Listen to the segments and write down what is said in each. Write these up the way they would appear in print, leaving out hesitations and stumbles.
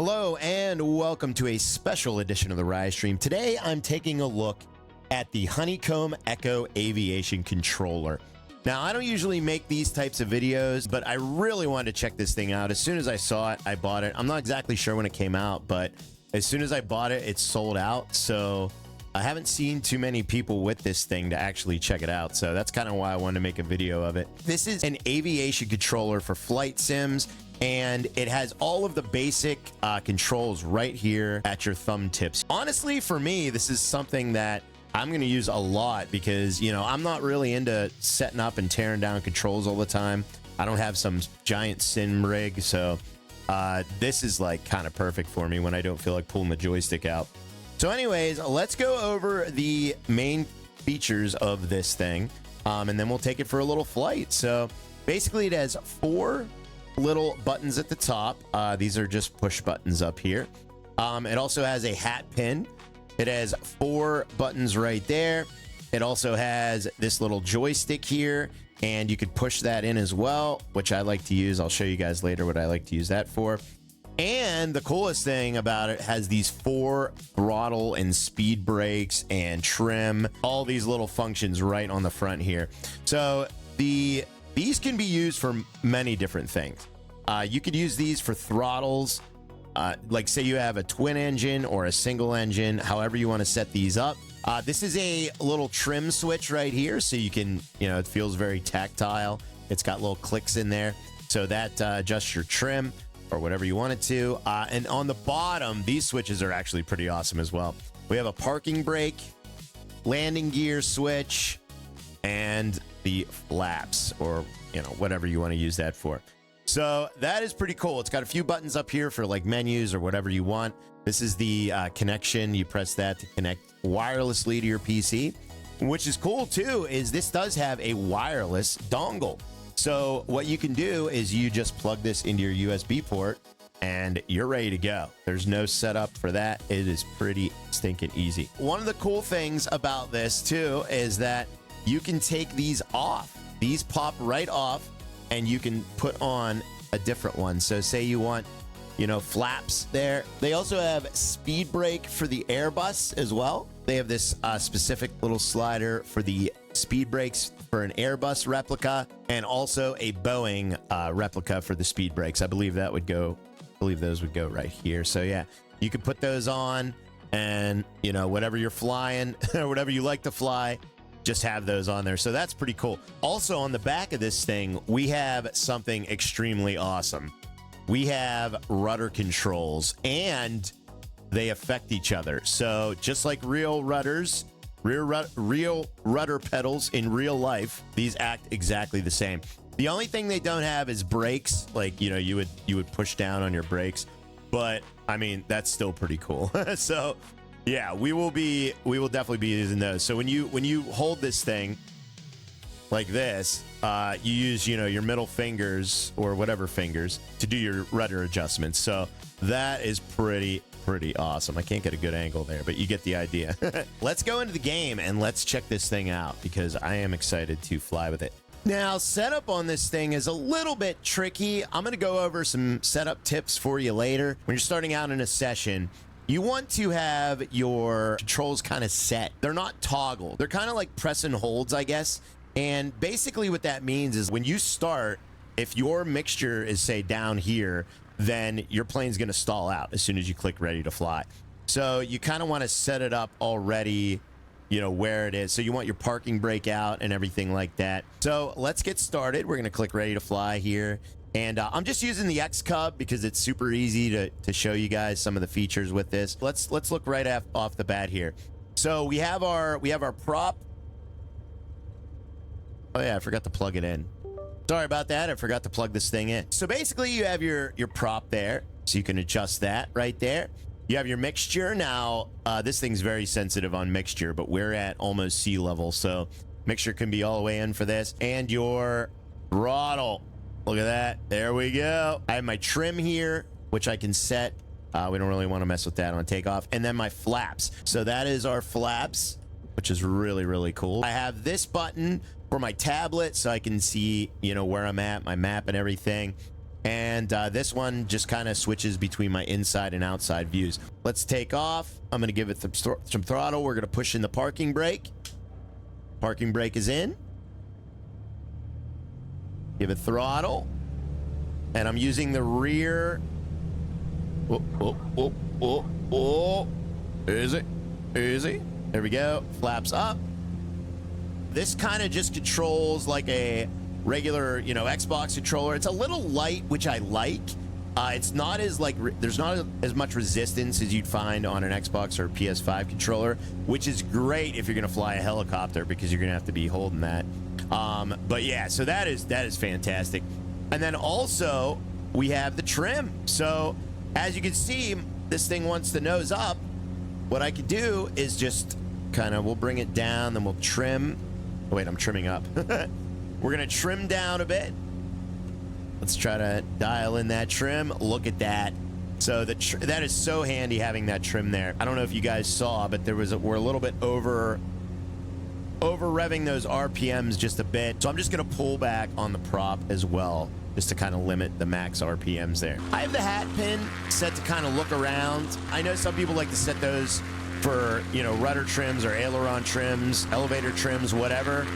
Hello and welcome to a special edition of the Rise stream. Today I'm taking a look at the Honeycomb Echo Aviation controller. Now I don't usually make these types of videos, but I really wanted to check this thing out. As soon as I saw it, I bought it. I'm not exactly sure when it came out, but as soon as I bought it, it's sold out. So I haven't seen too many people with this thing to actually check it out. So that's kind of why I wanted to make a video of it. This is an aviation controller for flight sims, and it has all of the basic controls right here at your thumb tips. Honestly, for me, this is something that I'm going to use a lot because, you know, I'm not really into setting up and tearing down controls all the time. I don't have some giant sim rig, so this is like kind of perfect for me when I don't feel like pulling the joystick out. So anyways, let's go over the main features of this thing, and then we'll take it for a little flight. So basically it has 4 little buttons at the top. These are just push buttons up here. It also has a hat pin. It has 4 buttons right there. It also has this little joystick here, and you could push that in as well, which I like to use. I'll show you guys later what I like to use that for. And the coolest thing about it has these 4 throttle and speed brakes and trim, all these little functions right on the front here. So these can be used for many different things. You could use these for throttles, like say you have a twin engine or a single engine, however you want to set these up. This is a little trim switch right here, so you can, you know, it feels very tactile. It's got little clicks in there, so that adjusts your trim or whatever you want it to. And on the bottom, these switches are actually pretty awesome as well. We have a parking brake, landing gear switch, and the flaps, or, you know, whatever you want to use that for. So that is pretty cool. It's got a few buttons up here for like menus or whatever you want. This is the connection. You press that to connect wirelessly to your PC. Which is cool too, is this does have a wireless dongle. So what you can do is you just plug this into your USB port and you're ready to go. There's no setup for that. It is pretty stinking easy. One of the cool things about this too is that you can take these off. These pop right off and you can put on a different one. So say you want, you know, flaps there. They also have speed brake for the Airbus as well. They have this specific little slider for the speed brakes for an Airbus replica, and also a Boeing replica for the speed brakes. I believe that would go, those would go right here. So yeah, you can put those on, and you know, whatever you're flying or whatever you like to fly, just have those on there. So that's pretty cool. Also on the back of this thing, we have something extremely awesome. We have rudder controls, and they affect each other. So just like real rudders, real rudder pedals in real life, these act exactly the same. The only thing they don't have is brakes. Like, you know, you would push down on your brakes, but I mean, that's still pretty cool. So yeah, we will definitely be using those. So when you hold this thing like this, you use, you know, your middle fingers or whatever fingers to do your rudder adjustments. So that is pretty awesome. I can't get a good angle there, but you get the idea. Let's go into the game and let's check this thing out because I am excited to fly with it. Now, setup on this thing is a little bit tricky. I'm going to go over some setup tips for you later. When you're starting out in a session, you want to have your controls kind of set. They're not toggle. They're kind of like press and holds, I guess. And basically what that means is when you start, if your mixture is, say, down here, then your plane's going to stall out as soon as you click ready to fly. So you kind of want to set it up already, you know, where it is. So you want your parking brake out and everything like that. So let's get started. We're going to click ready to fly here. And I'm just using the X Cub because it's super easy to show you guys some of the features with this. Let's look right off the bat here. So we have our prop. Oh yeah, I forgot to plug it in. Sorry about that. I forgot to plug this thing in. So basically you have your prop there, so you can adjust that right there. You have your mixture. Now, this thing's very sensitive on mixture, but we're at almost sea level, so mixture can be all the way in for this. And your throttle. Look at that. There we go. I have my trim here, which I can set. We don't really want to mess with that on takeoff. And then my flaps. So that is our flaps, which is really cool. I have this button for my tablet so I can see, you know, where I'm at, my map and everything. And this one just kind of switches between my inside and outside views. Let's take off. I'm going to give it some throttle. We're going to push in the parking brake. Parking brake is in. Give it throttle. And I'm using the rear. Easy. Easy. There we go. Flaps up. This kind of just controls like a regular, you know, Xbox controller. It's a little light, which I like. It's not as like, there's not as much resistance as you'd find on an Xbox or PS5 controller, which is great if you're going to fly a helicopter because you're going to have to be holding that. But yeah, so that is fantastic. And then also we have the trim. So as you can see, this thing wants the nose up. What I could do is just kind of, we'll bring it down, then we'll trim. Oh, wait, I'm trimming up. We're going to trim down a bit. Let's try to dial in that trim. Look at that. So that is so handy having that trim there. I don't know if you guys saw, but we're a little bit over revving those RPMs just a bit. So I'm just going to pull back on the prop as well, just to kind of limit the max RPMs there. I have the hat pin set to kind of look around. I know some people like to set those for, you know, rudder trims or aileron trims, elevator trims, whatever.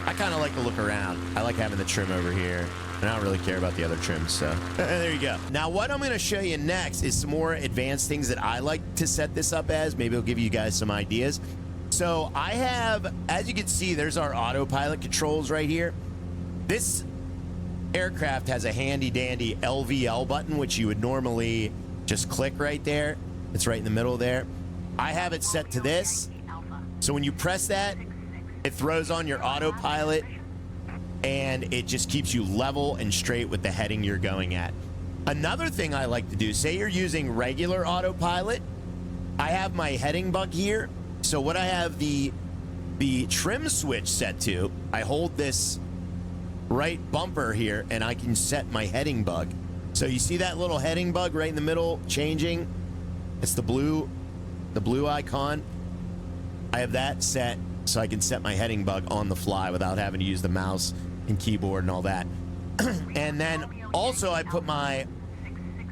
I kind of like to look around. I like having the trim over here, and I don't really care about the other trims, so there you go. Now, what I'm going to show you next is some more advanced things that I like to set this up as. Maybe it'll give you guys some ideas. So I have, as you can see, there's our autopilot controls right here. This aircraft has a handy-dandy LVL button, which you would normally just click right there. It's right in the middle there. I have it set to this. So when you press that, it throws on your autopilot, and it just keeps you level and straight with the heading you're going at. Another thing I like to do, say you're using regular autopilot, I have my heading bug here. So what I have the trim switch set to, I hold this right bumper here, and I can set my heading bug. So you see that little heading bug right in the middle changing? It's the blue icon. I have that set so I can set my heading bug on the fly without having to use the mouse and keyboard and all that. And then also I put my,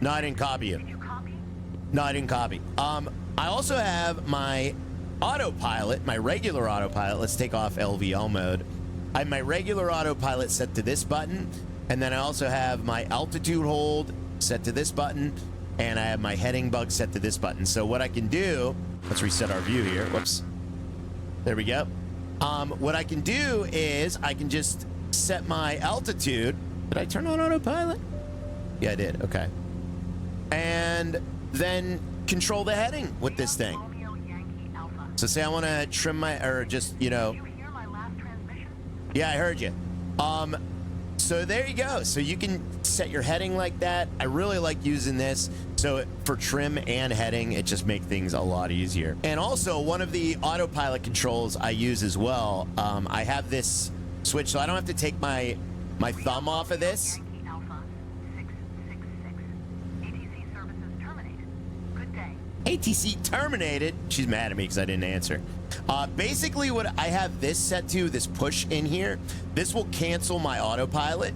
no, I didn't copy it. No, I didn't copy. I also have my autopilot, my regular autopilot. Let's take off LVL mode. I have my regular autopilot set to this button, and then I also have my altitude hold set to this button, and I have my heading bug set to this button. So what I can do, let's reset our view here. Whoops. There we go. What I can do is I can just set my altitude. Did I turn on autopilot? Yeah, I did. Okay. And then control the heading with this thing. So say I want to trim my, or just, you know. Yeah, I heard you. So there you go. So you can set your heading like that. I really like using this. So for trim and heading, it just makes things a lot easier. And also one of the autopilot controls I use as well, I have this switch, so I don't have to take my thumb off of this. ATC terminated. She's mad at me because I didn't answer. Basically, what I have this set to, this push in here, this will cancel my autopilot.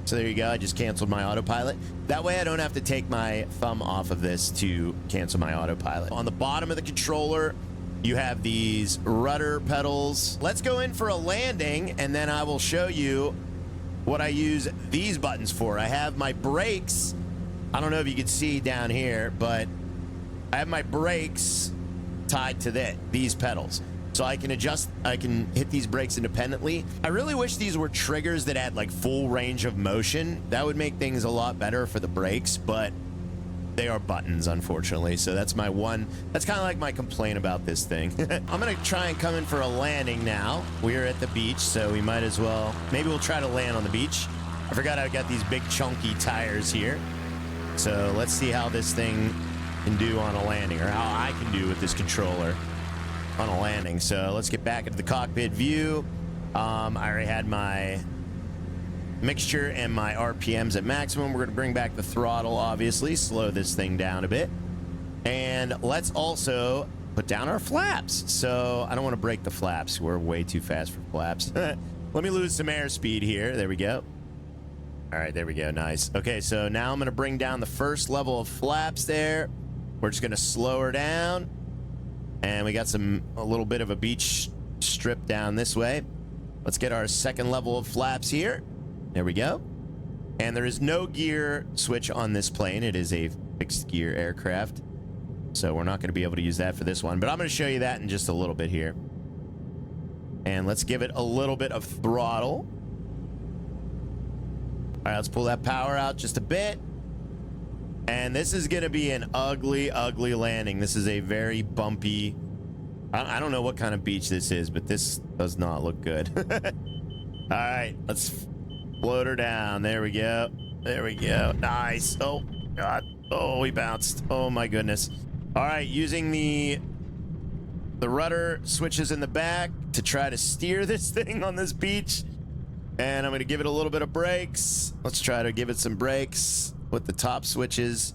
So there you go. I just canceled my autopilot. That way I don't have to take my thumb off of this to cancel my autopilot. On the bottom of the controller, you have these rudder pedals. Let's go in for a landing, and then I will show you what I use these buttons for. I have my brakes. I don't know if you can see down here, but I have my brakes tied to these pedals. So I can adjust, I can hit these brakes independently. I really wish these were triggers that had like full range of motion. That would make things a lot better for the brakes, but they are buttons, unfortunately. So that's my one, that's kind of like my complaint about this thing. I'm gonna try and come in for a landing now. We're at the beach, so we might as well, maybe we'll try to land on the beach. I forgot I got these big chunky tires here. So let's see how this thing can do on a landing, or how I can do with this controller on a landing. So let's get back into the cockpit view. I already had my mixture and my RPMs at maximum. We're going to bring back the throttle, obviously, slow this thing down a bit. And let's also put down our flaps. So I don't want to break the flaps. We're way too fast for flaps. Let me lose some airspeed here. There we go. All right, there we go. Nice. Okay, so now I'm going to bring down the first level of flaps there. We're just going to slow her down. And we got a little bit of a beach strip down this way. Let's get our second level of flaps here. There we go. And there is no gear switch on this plane. It is a fixed gear aircraft. So we're not going to be able to use that for this one. But I'm going to show you that in just a little bit here. And let's give it a little bit of throttle. All right, let's pull that power out just a bit. And this is going to be an ugly, ugly landing. This is a very bumpy... I don't know what kind of beach this is, but this does not look good. All right, let's float her down. There we go. There we go. Nice. Oh, God. Oh, we bounced. Oh, my goodness. All right, using the rudder switches in the back to try to steer this thing on this beach. And I'm going to give it a little bit of brakes. Let's try to give it some brakes with the top switches.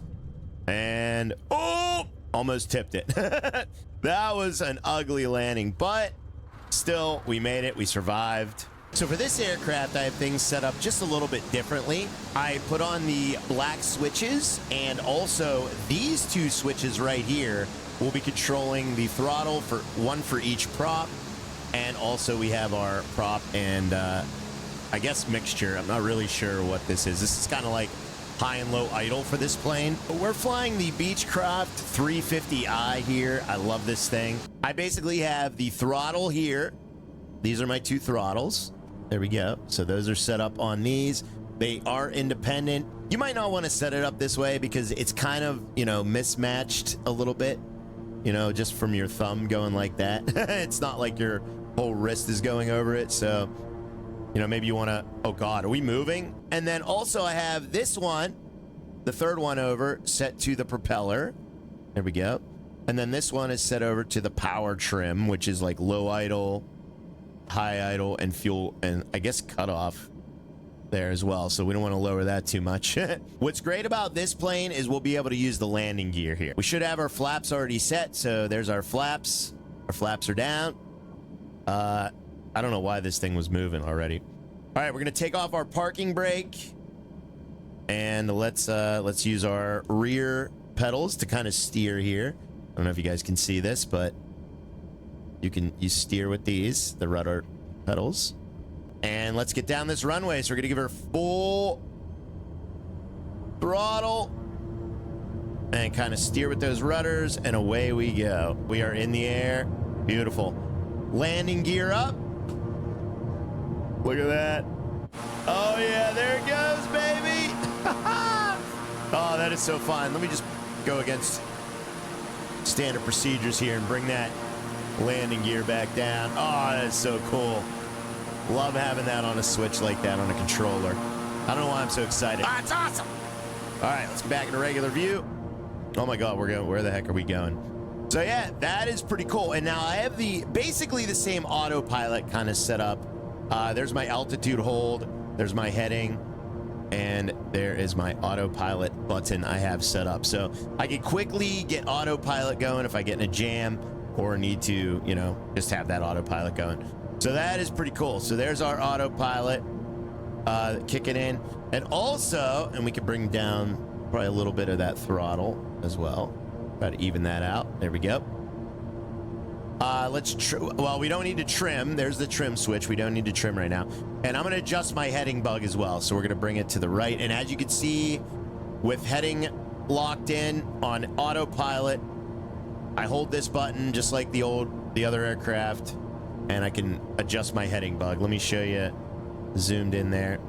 And, oh, almost tipped it. That was an ugly landing, but still, we made it. We survived. So for this aircraft, I have things set up just a little bit differently. I put on the black switches, and also these two switches right here will be controlling the throttle, for one for each prop. And also we have our prop and I guess mixture. I'm not really sure what this is. This is kind of like high and low idle for this plane. We're flying the Beechcraft 350i here. I love this thing. I basically have the throttle here. These are my two throttles. There we go. So those are set up on these. They are independent. You might not want to set it up this way because it's kind of, you know, mismatched a little bit, you know, just from your thumb going like that. It's not like your whole wrist is going over it. So, you know, maybe you want to, oh God, are we moving? And then also I have this one, the third one over, set to the propeller. There we go. And then this one is set over to the power trim, which is like low idle, high idle, and fuel, and I guess cutoff there as well. So we don't want to lower that too much. What's great about this plane is we'll be able to use the landing gear here. We should have our flaps already set. So there's our flaps. Our flaps are down. I don't know why this thing was moving already. All right, we're going to take off our parking brake, and let's use our rear pedals to kind of steer here. I don't know if you guys can see this, but you steer with these, the rudder pedals. And let's get down this runway. So we're going to give her full throttle and kind of steer with those rudders, and away we go. We are in the air. Beautiful. Landing gear up. Look at that. Oh, yeah, there it goes, baby. Oh, that is so fun. Let me just go against standard procedures here and bring that landing gear back down. Oh, that is so cool. Love having that on a switch like that on a controller. I don't know why I'm so excited. Ah, it's awesome. All right, let's get back into regular view. Oh my God, we're going. Where the heck are we going? So yeah, that is pretty cool. And now I have basically the same autopilot kind of set up. There's my altitude hold. There's my heading. And there is my autopilot button I have set up. So I can quickly get autopilot going if I get in a jam or need to, you know, just have that autopilot going. So that is pretty cool. So there's our autopilot kicking in. And also, and we can bring down probably a little bit of that throttle as well. Try to even that out. There we go. Well, we don't need to trim. There's the trim switch. We don't need to trim right now. And I'm going to adjust my heading bug as well. So we're going to bring it to the right. And as you can see, with heading locked in on autopilot, I hold this button just like the other aircraft, and I can adjust my heading bug. Let me show you zoomed in there.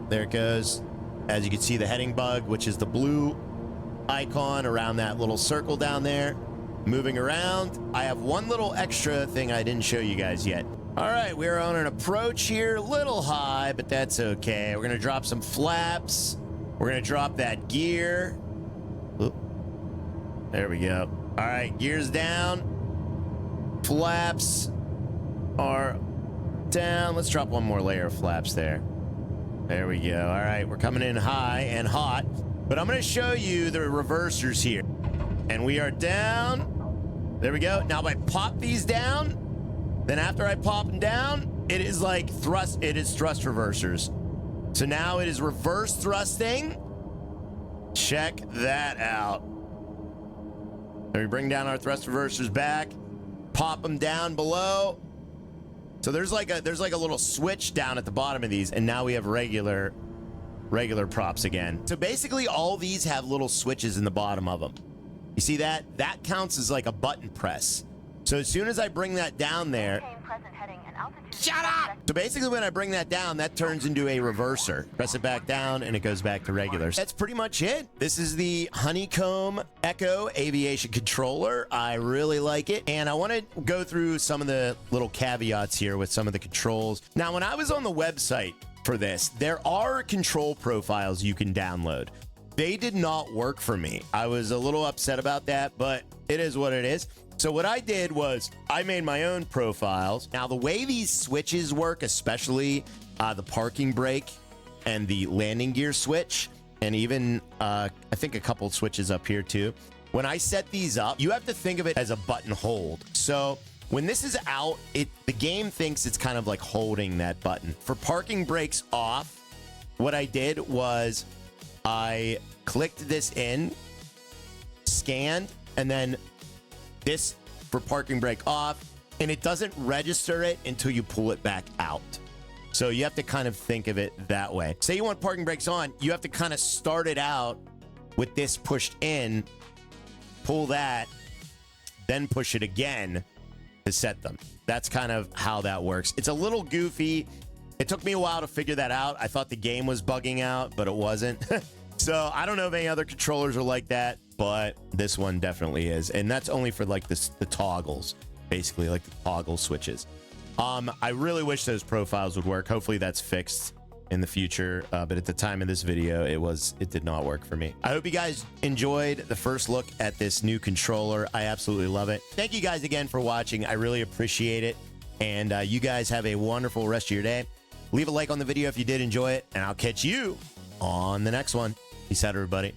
There it goes. As you can see, the heading bug, which is the blue icon around that little circle down there, moving around. I have one little extra thing I didn't show you guys yet. All right, we're on an approach here, a little high, but that's okay. We're gonna drop some flaps. We're gonna drop that gear. Oop. There we go. All right, gears down. Flaps are down. Let's drop one more layer of flaps there. There we go. All right, we're coming in high and hot, but I'm gonna show you the reversers here. And we are down. There we go. Now if I pop these down, then after I pop them down, it is like thrust reversers. So now it is reverse thrusting. Check that out. Then we bring down our thrust reversers back, pop them down below. So there's like a little switch down at the bottom of these, and now we have regular props again. So basically all these have little switches in the bottom of them. You see that? That counts as like a button press. So as soon as I bring that down there, shut up! So basically when I bring that down, that turns into a reverser. Press it back down and it goes back to regular. That's pretty much it. This is the Honeycomb Echo Aviation Controller. I really like it. And I want to go through some of the little caveats here with some of the controls. Now, when I was on the website for this, there are control profiles you can download. They did not work for me. I was a little upset about that, but it is what it is. So what I did was I made my own profiles. Now, the way these switches work, especially the parking brake and the landing gear switch, and even I think a couple of switches up here too. When I set these up, you have to think of it as a button hold. So when this is out, the game thinks it's kind of like holding that button. For parking brakes off, what I did was I clicked this in, scanned, and then this for parking brake off, and it doesn't register it until you pull it back out. So you have to kind of think of it that way. Say you want parking brakes on, you have to kind of start it out with this pushed in, pull that, then push it again to set them. That's kind of how that works. It's a little goofy. It took me a while to figure that out. I thought the game was bugging out, but it wasn't. So I don't know if any other controllers are like that, but this one definitely is. And that's only for like the toggles, basically like the toggle switches. I really wish those profiles would work. Hopefully that's fixed in the future. But at the time of this video, it did not work for me. I hope you guys enjoyed the first look at this new controller. I absolutely love it. Thank you guys again for watching. I really appreciate it. And you guys have a wonderful rest of your day. Leave a like on the video if you did enjoy it, and I'll catch you on the next one. Peace out, everybody.